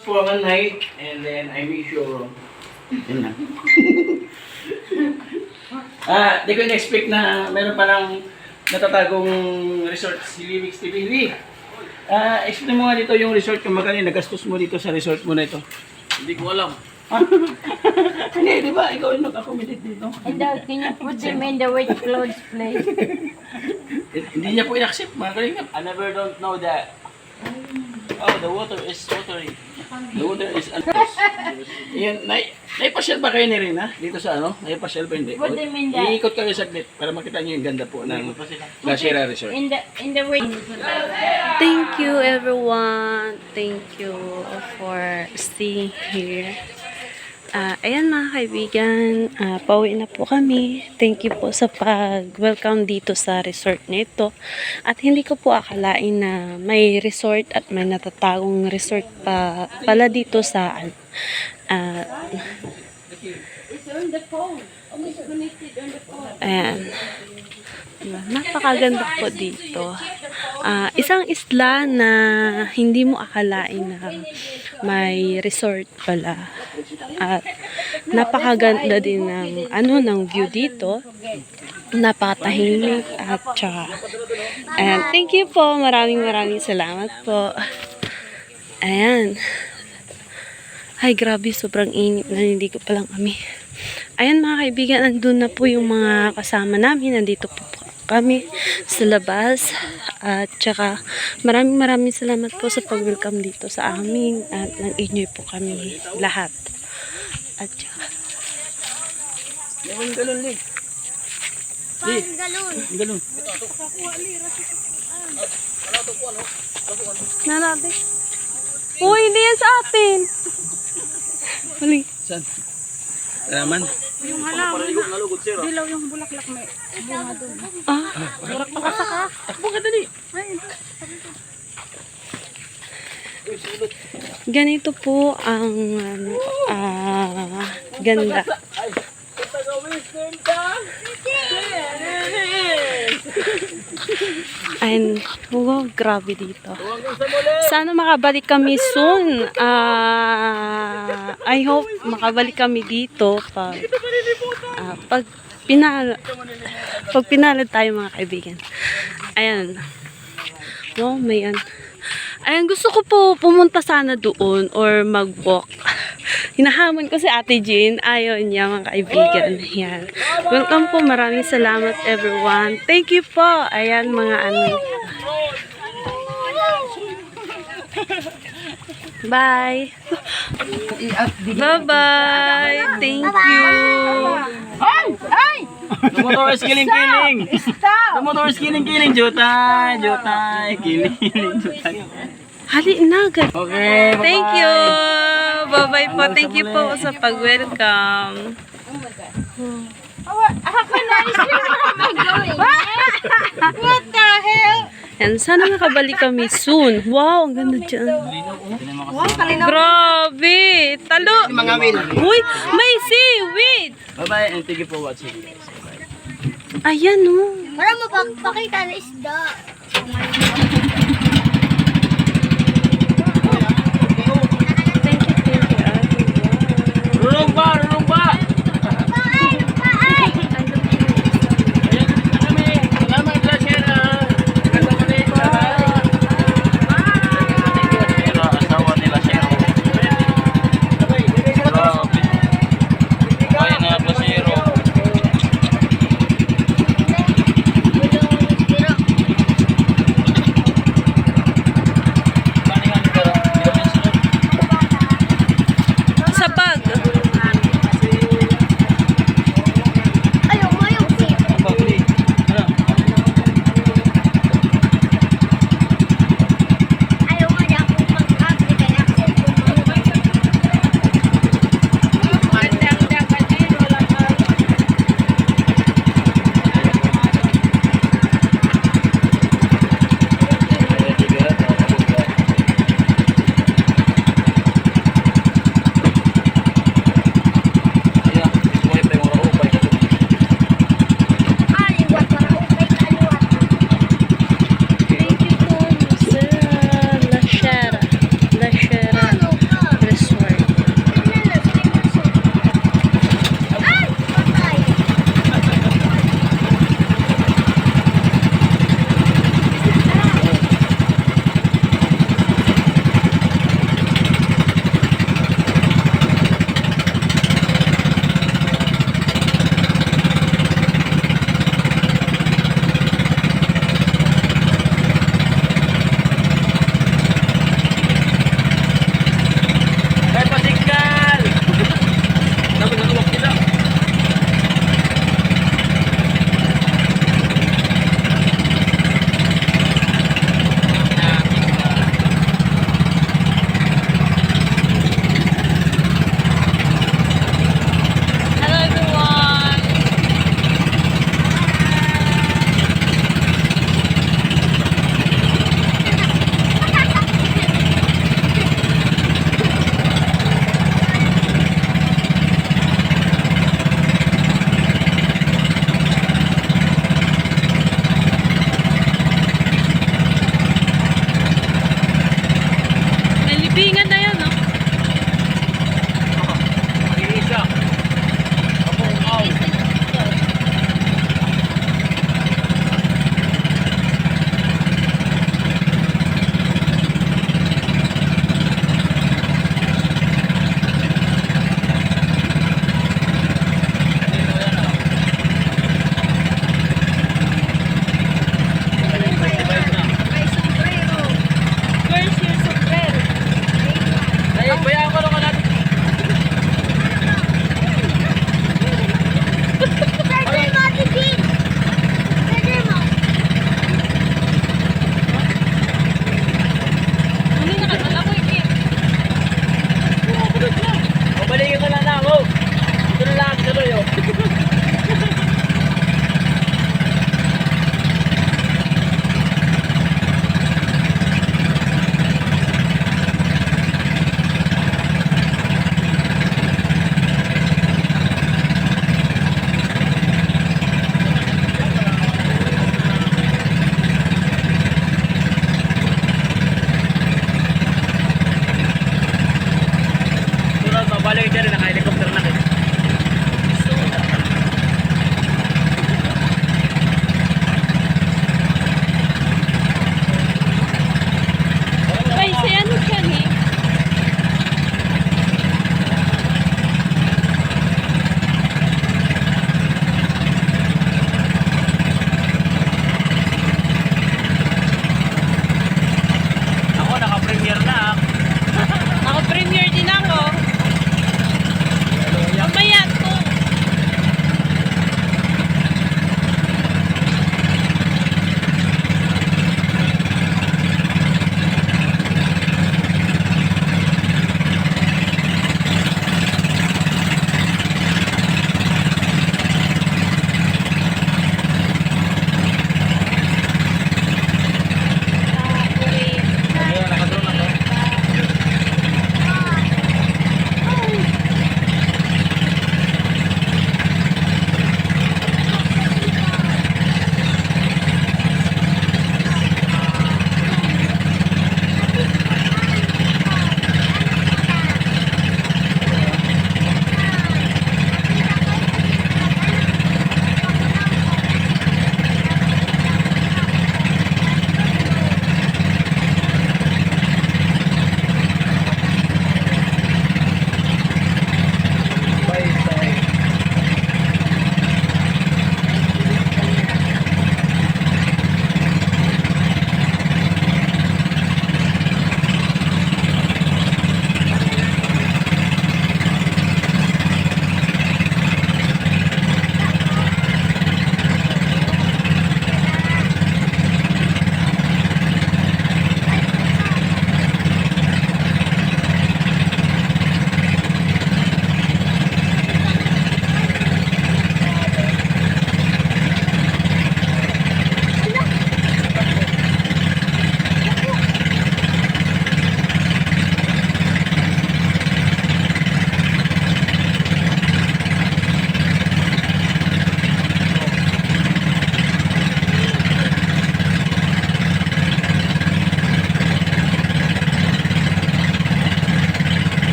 For one night, and then I wish you... Yun na. Di ko in-expect na meron palang natatagong resort si Livix TV. Explain mo nga dito yung resort, kung magkano nagastos mo dito sa resort mo na ito. Hindi ko alam. Hindi, di ba? Ikaw yung nag-accommodate dito. And can you put them in the wet clothes, please? Hindi niya po i-accept, mga kalingap. I never don't know that. Oh, the water is watery. The water is Yan, naipasyal ba kayo ni Rina? Dito sa ano? Naipasyal ba hindi? Put them in the- Iikot kayo saglit para makita niyo yung ganda po ng Gashera Resort. In the wet. Thank you everyone. Thank you for staying here. Ayan mga kaibigan, pauwi na po kami. Thank you po sa pag-welcome dito sa resort nito. At hindi ko po akalain na may resort at may natatagong resort pala dito sa ayan. Napakaganda po dito. Isang isla na hindi mo akalain na may resort pala. At napakaganda din ng ng view dito. Napakatahimik at saka ayan. Thank you po. Maraming salamat po. Ayan. Ay, grabe. Sobrang init. Naliligo pa lang kami. Ayan mga kaibigan. Andun na po yung mga kasama namin. Nandito po kami sa labas. At saka maraming salamat po sa pag-welcome dito sa amin. At nag-enjoy po kami lahat. At saka Yung galon, Lig. Galon. nanabi. Uy, hindi yan sa atin. Mali. Saan? Raman. Yung halaman. Dilaw yung bulaklak may bunga doon. Takbo ka dali. Ganito po ang ganda. And wow, grabe dito. Sana makabalik kami soon. I hope makabalik kami dito pag pinalad tayo mga kaibigan. Ayan. Wow, may ayan, gusto ko po pumunta sana doon or mag-walk. Hinahamon ko si Ate Jean. Ayaw niya mga kaibigan. Yan. Welcome po. Maraming salamat everyone. Thank you po. Ayan mga Bye. Bye-bye. Thank you. The motor is killing. The motor is killing. Jutay. Jutay. Hali na, guys. Okay, bye-bye. Thank you. Bye-bye po. Thank you po sa pag-welcome. What the hell? And sana makabalik kami soon. Wow, ang ganda dyan. Grabe. Talo. Uy, may seaweed. Bye-bye and thank you for watching. Ayan, oh. Para mapakita na isda.